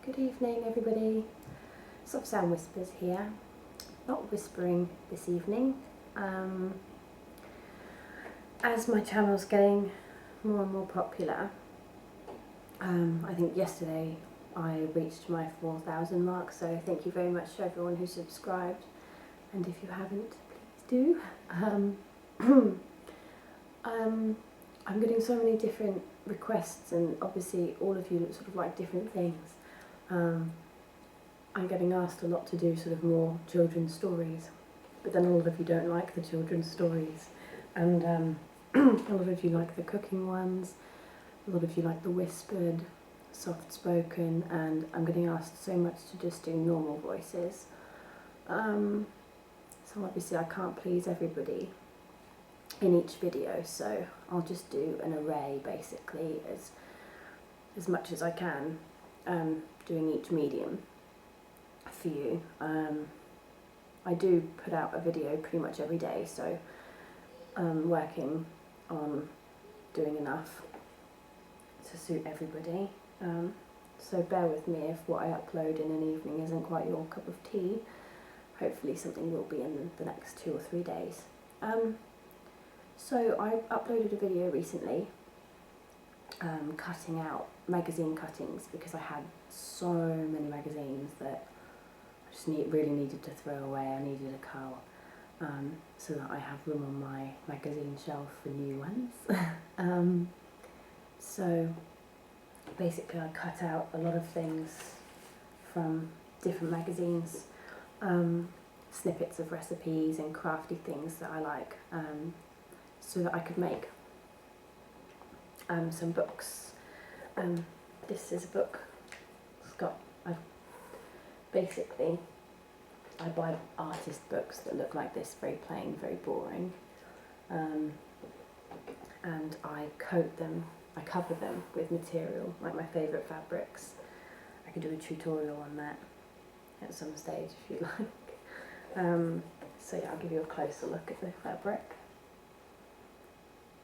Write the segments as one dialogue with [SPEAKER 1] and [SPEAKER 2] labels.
[SPEAKER 1] Good evening everybody, Soft Sound Whispers here, not whispering this evening. As my channel's getting more and more popular, I think yesterday I reached my 4,000 mark, so thank you very much to everyone who subscribed, and if you haven't, please do. I'm getting so many different requests, and obviously all of you sort of like different things. I'm getting asked a lot to do sort of more children's stories, but then a lot of you don't like the children's stories, and a lot of you like the cooking ones, a lot of you like the whispered, soft-spoken, and I'm getting asked so much to just do normal voices. So obviously I can't please everybody in each video, so I'll just do an array basically as much as I can, doing each medium for you. I do put out a video pretty much every day, so I'm working on doing enough to suit everybody. So bear with me if what I upload in an evening isn't quite your cup of tea. Hopefully something will be in the next 2 or 3 days. So I uploaded a video recently cutting out magazine cuttings, because I had so many magazines that I just really needed to throw away. I needed a cull, so that I have room on my magazine shelf for new ones. So basically I cut out a lot of things from different magazines, snippets of recipes and crafty things that I like, so that I could make some books. This is a book. It's got, basically, I buy artist books that look like this, very plain, very boring, and I coat them, I cover them with material, like my favourite fabrics. I could do a tutorial on that at some stage if you like. So yeah, I'll give you a closer look at the fabric.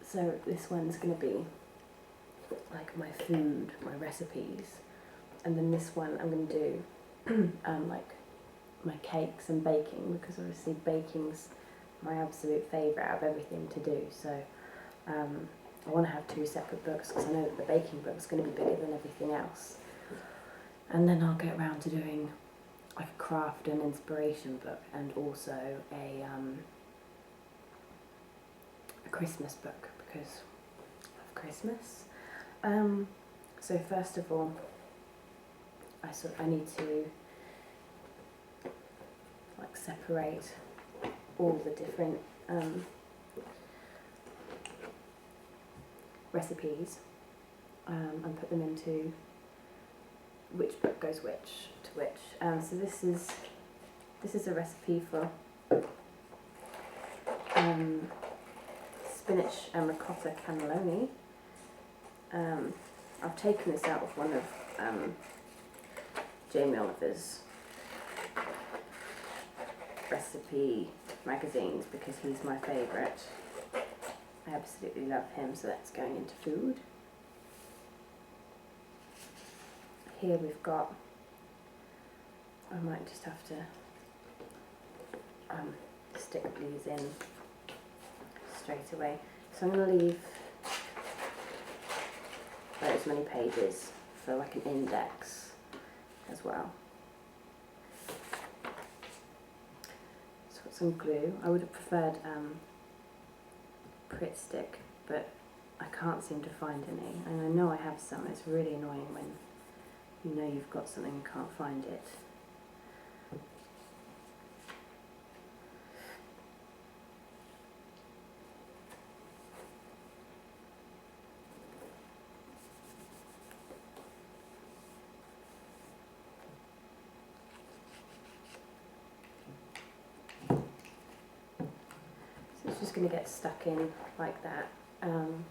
[SPEAKER 1] So this one's going to be like my food, my recipes, and then this one I'm going to do like my cakes and baking, because obviously baking's my absolute favourite out of everything to do. So I want to have 2 separate books, because I know that the baking book's going to be bigger than everything else, and then I'll get around to doing like a craft and inspiration book, and also a Christmas book, because of Christmas. So first of all, I need to like separate all the different recipes, and put them into which book goes which to which. So this is a recipe for spinach and ricotta cannelloni. I've taken this out of one of Jamie Oliver's recipe magazines, because he's my favourite. I absolutely love him, so that's going into food. Here we've got, I might just have to stick these in straight away. So I'm going to leave those many pages for like an index as well. So got some glue. I would have preferred Pritt stick, but I can't seem to find any, and I know I have some. It's really annoying when you know you've got something and can't find it. So it's just going to get stuck in like that, and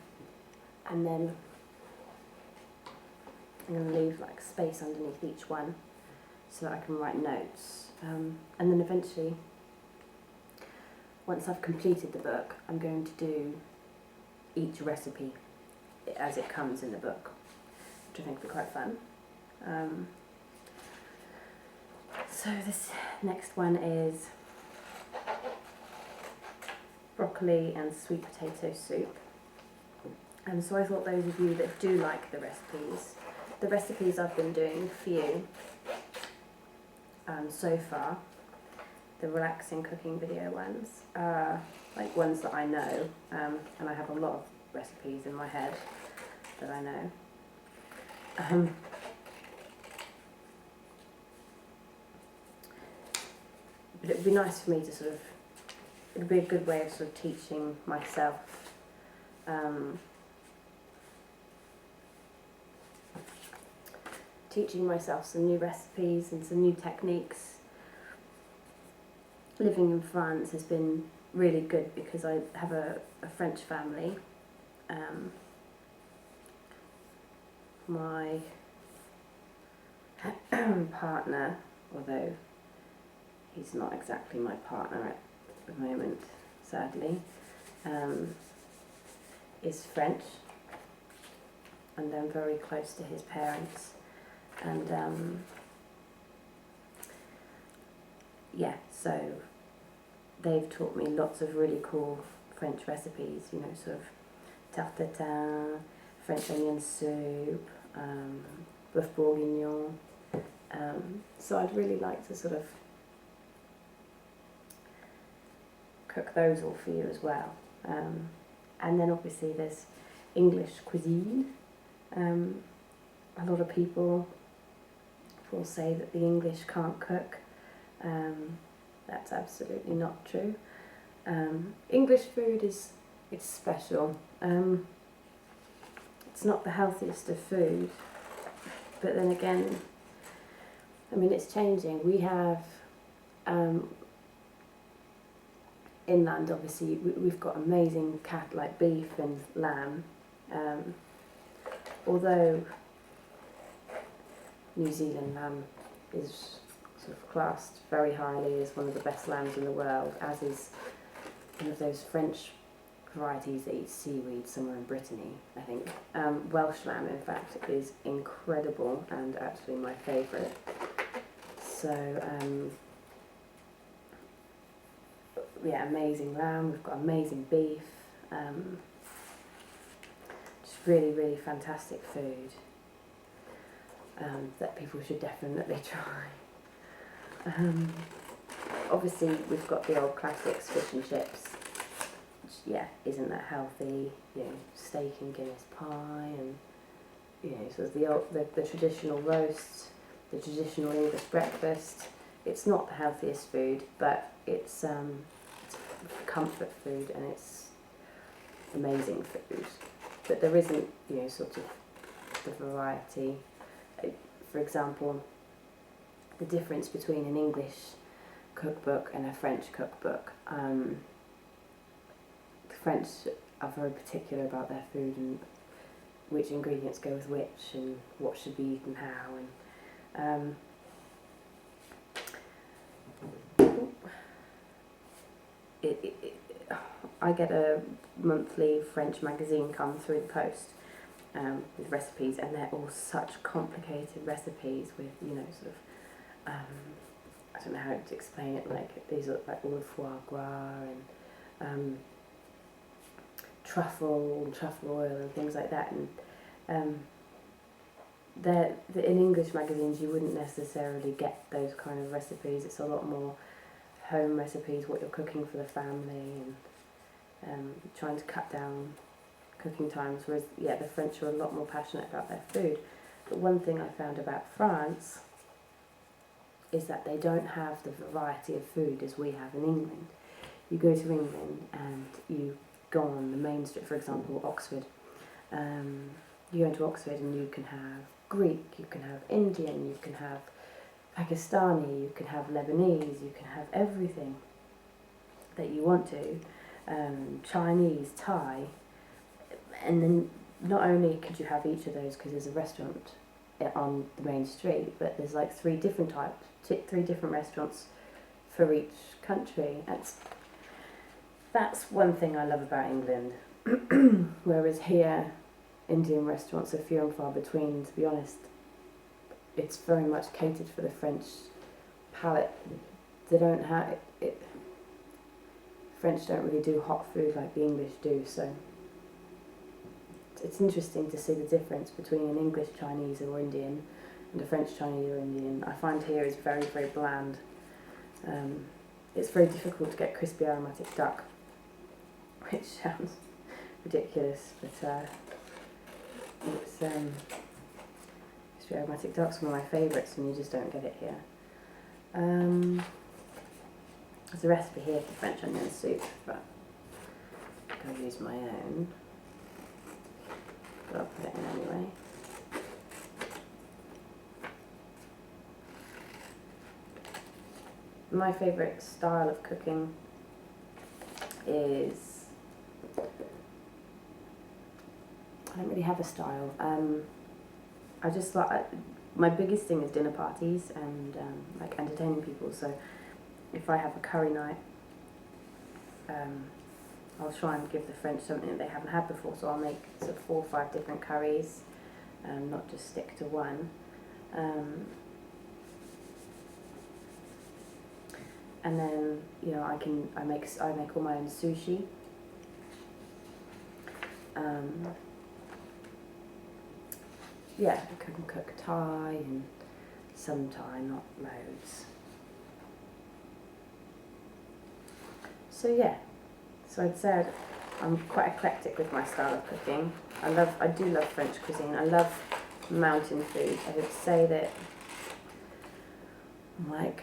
[SPEAKER 1] then I'm going to leave like space underneath each one so that I can write notes, and then eventually, once I've completed the book, I'm going to do each recipe as it comes in the book, which I think will be quite fun. So this next one is broccoli and sweet potato soup. And so I thought those of you that do like the recipes I've been doing for you so far, the relaxing cooking video ones, are like ones that I know, and I have a lot of recipes in my head that I know. But it would be nice for me to sort of, it would be a good way of sort of teaching myself some new recipes and some new techniques. Living in France has been really good because I have a French family. My partner, although he's not exactly my partner at the moment, sadly, is French, and I'm very close to his parents, and yeah, so they've taught me lots of really cool French recipes, you know, sort of tarte tatin, French onion soup, boeuf bourguignon. So I'd really like to sort of cook those all for you as well. And then obviously there's English cuisine. A lot of people will say that the English can't cook. That's absolutely not true. English food it's special. It's not the healthiest of food, but then again, I mean, it's changing. We have inland, obviously, we've got amazing like beef and lamb. Although New Zealand lamb is sort of classed very highly as one of the best lambs in the world, as is one of those French varieties that eat seaweed somewhere in Brittany, I think. Welsh lamb, in fact, is incredible and actually my favourite. So, yeah, amazing lamb, we've got amazing beef, just really, really fantastic food that people should definitely try. Obviously, we've got the old classics, fish and chips, which, yeah, isn't that healthy, you know, steak and Guinness pie, and, you know, sort of the traditional roast, the traditional English breakfast. It's not the healthiest food, but it's comfort food and it's amazing food. But there isn't, you know, sort of the variety. For example, the difference between an English cookbook and a French cookbook. The French are very particular about their food and which ingredients go with which and what should be eaten how. And I get a monthly French magazine come through the post with recipes, and they're all such complicated recipes with, you know, sort of, I don't know how to explain it, like these are like all the foie gras and truffle oil and things like that, and in English magazines you wouldn't necessarily get those kind of recipes. It's a lot more home recipes, what you're cooking for the family, and trying to cut down cooking times, whereas, yeah, the French are a lot more passionate about their food. But one thing I found about France is that they don't have the variety of food as we have in England. You go to England and you go on the main street, for example, Oxford. You go into Oxford and you can have Greek, you can have Indian, you can have Pakistani, you can have Lebanese, you can have everything that you want to, Chinese, Thai, and then not only could you have each of those because there's a restaurant on the main street, but there's like three different restaurants for each country. That's one thing I love about England. Whereas here, Indian restaurants are few and far between. To be honest, it's very much catered for the French palate, they don't have it. French don't really do hot food like the English do, so it's interesting to see the difference between an English Chinese or Indian and a French Chinese or Indian. I find here is very, very bland. It's very difficult to get crispy aromatic duck, which sounds ridiculous, but crispy aromatic duck's one of my favourites, and you just don't get it here. There's a recipe here for French onion soup, but I'll use my own. But I'll put it in anyway. My favourite style of cooking is, I don't really have a style. I just like, my biggest thing is dinner parties and like entertaining people. So if I have a curry night, I'll try and give the French something that they haven't had before. So I'll make sort of 4 or 5 different curries, not just stick to one. And then, you know, I make all my own sushi. Yeah, I can cook Thai and some Thai, not loads. So yeah, so I'd say I'm quite eclectic with my style of cooking. I do love French cuisine. I love mountain food. I would say that I'm like,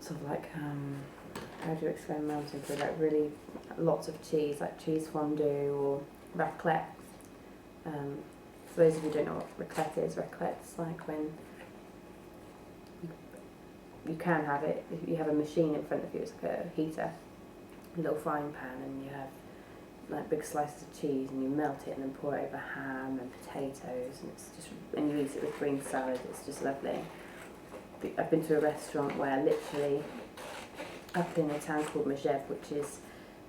[SPEAKER 1] sort of like, how do you explain mountain food? Like really lots of cheese, like cheese fondue or raclette. For those of you who don't know what raclette is, raclette's like when you can have it, if you have a machine in front of you, it's like a heater, a little frying pan, and you have like big slices of cheese and you melt it and then pour it over ham and potatoes, and it's just, and you eat it with green salad. It's just lovely. I've been to a restaurant where literally up in a town called Megève, which is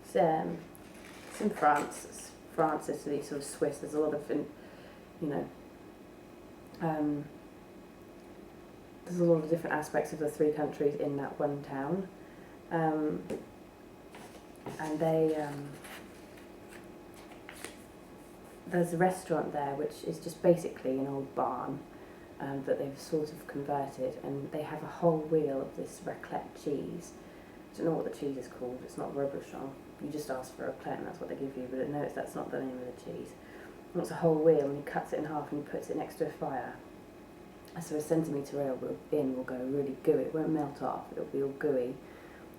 [SPEAKER 1] it's in France. France, Italy, sort of Swiss. There's a lot of, you know, there's a lot of different aspects of the 3 countries in that one town, and they there's a restaurant there which is just basically an old barn that they've sort of converted, and they have a whole wheel of this raclette cheese. I don't know what the cheese is called. It's not Reblochon. You just ask for raclette and that's what they give you, but no, that's not the name of the cheese. And it's a whole wheel, and he cuts it in half and he puts it next to a fire. So a centimetre in will go really gooey. It won't melt off. It'll be all gooey.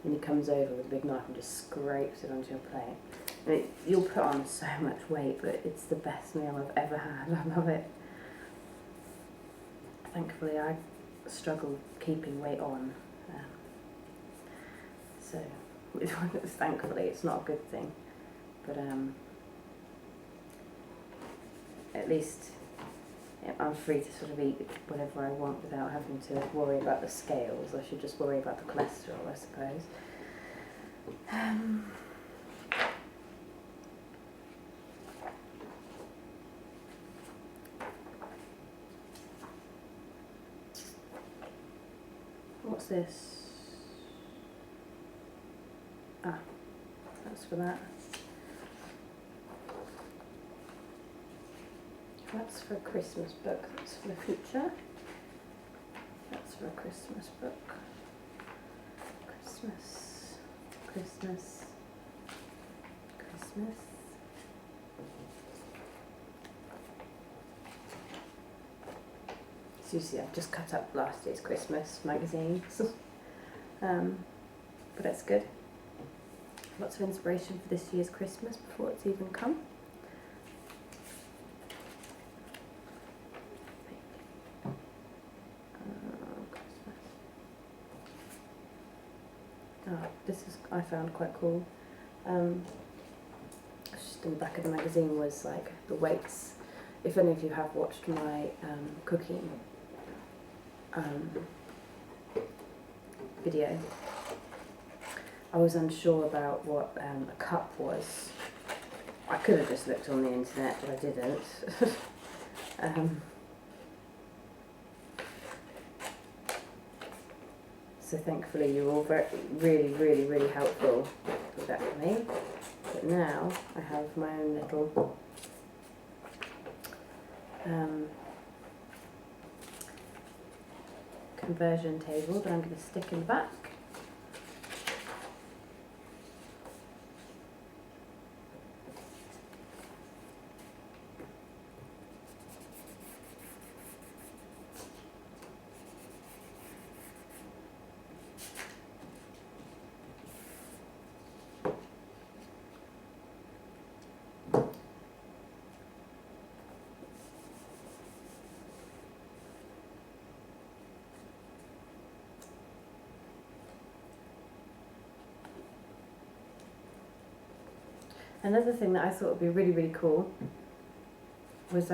[SPEAKER 1] And he comes over with a big knife and just scrapes it onto your plate. And you'll put on so much weight, but it's the best meal I've ever had. I love it. Thankfully, I struggle keeping weight on. So, thankfully, it's not a good thing. But at least I'm free to sort of eat whatever I want without having to worry about the scales. I should just worry about the cholesterol, I suppose. What's this? Ah, that's for that. That's for a Christmas book. That's for the future. That's for a Christmas book. Christmas. Christmas. Christmas. So you see, I've just cut up last year's Christmas magazine. But that's good. Lots of inspiration for this year's Christmas before it's even come. This is, I found quite cool. Just in the back of the magazine was like the weights. If any of you have watched my cooking video, I was unsure about what a cup was. I could have just looked on the internet, but I didn't. So thankfully you were all really, really, really helpful with that for me. But now I have my own little conversion table that I'm going to stick in the back. Another thing that I thought would be really, really cool was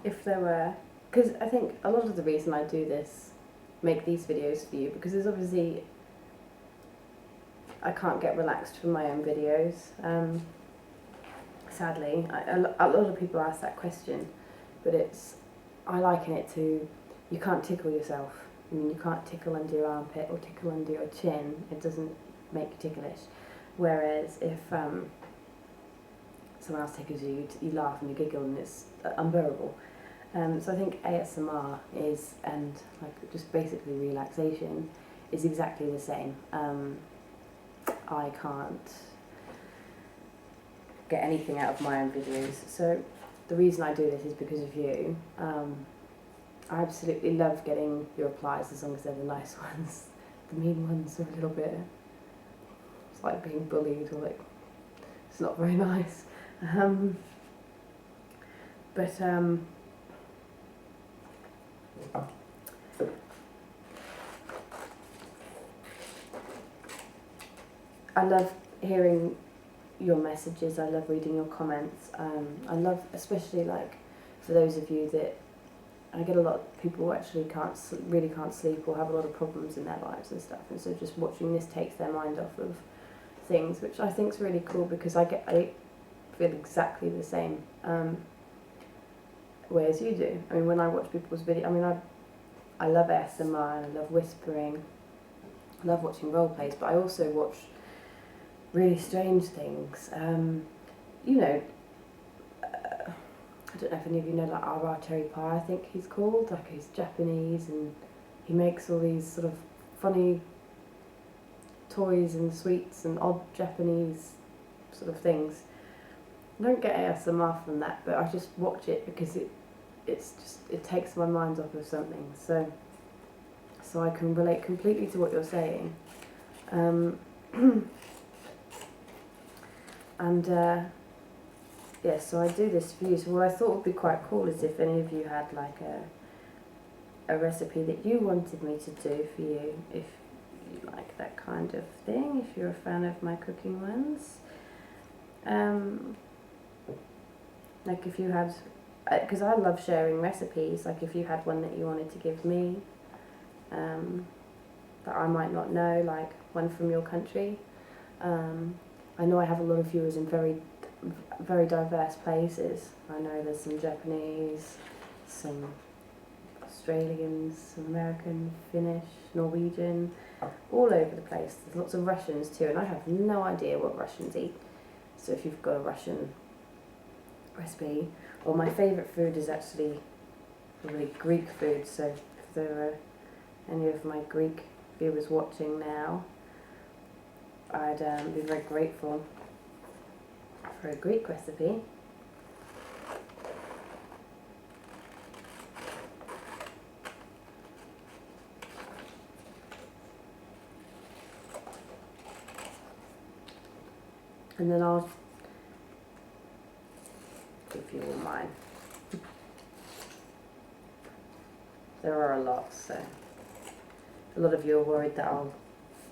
[SPEAKER 1] if there were, because I think a lot of the reason I do this, make these videos for you, because there's obviously, I can't get relaxed from my own videos, sadly. A lot of people ask that question, but I liken it to, you can't tickle yourself. I mean, you can't tickle under your armpit or tickle under your chin. It doesn't make you ticklish. Whereas if someone else tickles you, you laugh and you giggle and it's unbearable. So I think ASMR is, and like just basically relaxation, is exactly the same. I can't get anything out of my own videos. So the reason I do this is because of you. I absolutely love getting your replies as long as they're the nice ones. The mean ones are a little bit, it's like being bullied, or like, it's not very nice. I love hearing your messages, I love reading your comments. I love, especially like for those of you that, I get a lot of people who actually really can't sleep or have a lot of problems in their lives and stuff, and so just watching this takes their mind off of things, which I think is really cool, because I feel exactly the same way as you do. I mean, when I watch people's videos, I mean, I love ASMR and I love whispering, I love watching role plays, but I also watch really strange things. You know, I don't know if any of you know, like R.R. Cherry Pie, I think he's called, like he's Japanese and he makes all these sort of funny toys and sweets and odd Japanese sort of things. I don't get ASMR from that, but I just watch it because it takes my mind off of something. So I can relate completely to what you're saying. Yeah, so I do this for you. So what I thought would be quite cool is if any of you had like a recipe that you wanted me to do for you, if you like that kind of thing, if you're a fan of my cooking ones. Like if you had, because I love sharing recipes, like if you had one that you wanted to give me, that I might not know, like one from your country. I know I have a lot of viewers in very, very diverse places. I know there's some Japanese, some Australians, some American, Finnish, Norwegian, all over the place. There's lots of Russians too, and I have no idea what Russians eat. So if you've got a Russian recipe, or my favourite food is actually probably Greek food, so if there are any of my Greek viewers watching now, I'd be very grateful for a Greek recipe. And then I'll give you all mine. There are a lot, so a lot of you are worried that I'll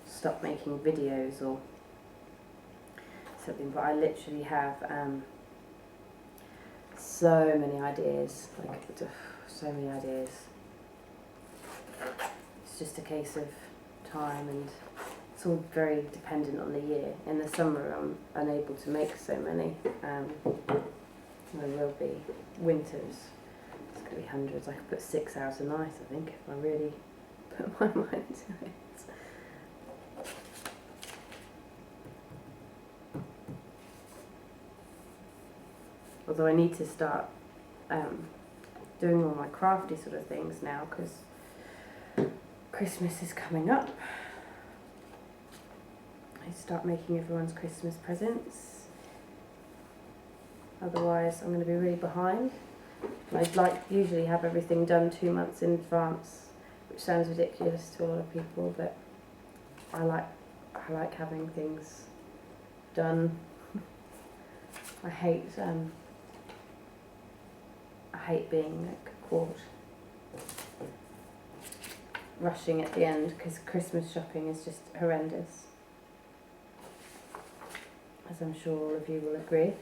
[SPEAKER 1] stop making videos or something, but I literally have so many ideas, like so many ideas. It's just a case of time, and it's all very dependent on the year. In the summer I'm unable to make so many. There will be winters, it's going to be hundreds. I could put 6 hours a night, I think, if I really put my mind to it. Although I need to start doing all my crafty sort of things now, because Christmas is coming up. I start making everyone's Christmas presents. Otherwise I'm going to be really behind. I'd usually have everything done 2 months in advance, which sounds ridiculous to a lot of people, but I like having things done. I hate being caught rushing at the end, because Christmas shopping is just horrendous, as I'm sure all of you will agree.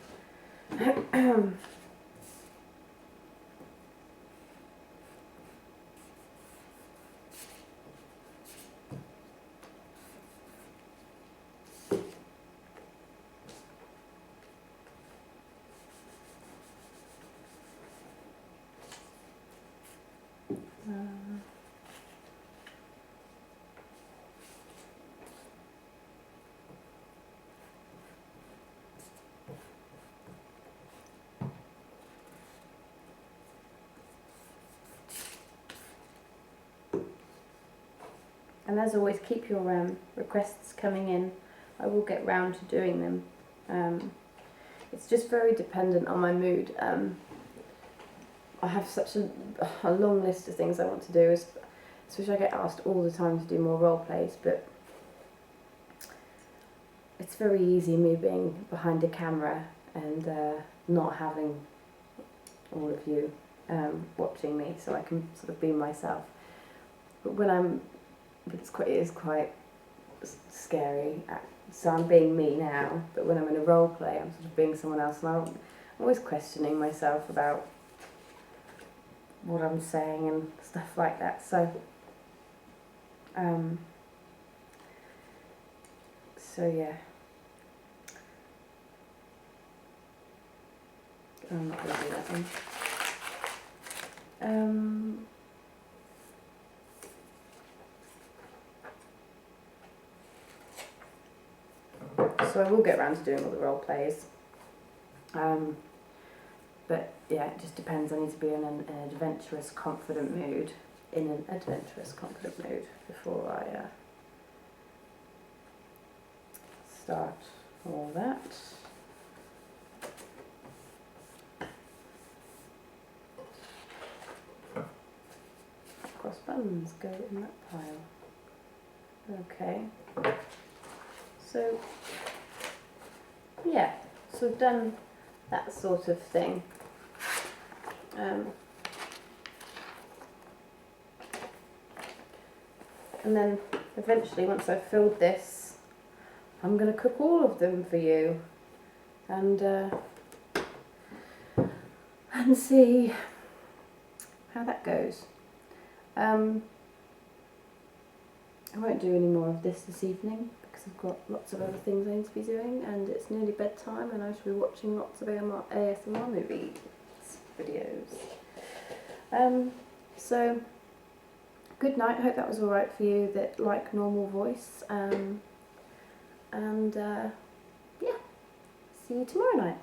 [SPEAKER 1] And as always, keep your requests coming in. I will get round to doing them. It's just very dependent on my mood. I have such a long list of things I want to do, especially I get asked all the time to do more role plays, but it's very easy me being behind a camera and not having all of you watching me, so I can sort of be myself. But it is quite scary. So I'm being me now, but when I'm in a role play, I'm sort of being someone else, and I'm always questioning myself about what I'm saying and stuff like that. So, yeah. I'm not going to do that one. So I will get around to doing all the role plays. But yeah, it just depends. I need to be in an adventurous, confident mood. Before I start all that. Cross buttons go in that pile. Okay. So yeah, so I've done that sort of thing. And then eventually, once I've filled this, I'm going to cook all of them for you and see how that goes. I won't do any more of this evening, because I've got lots of other things I need to be doing, and it's nearly bedtime, and I should be watching lots of ASMR movies videos. So good night. I hope that was all right for you that like normal voice. Yeah, see you tomorrow night.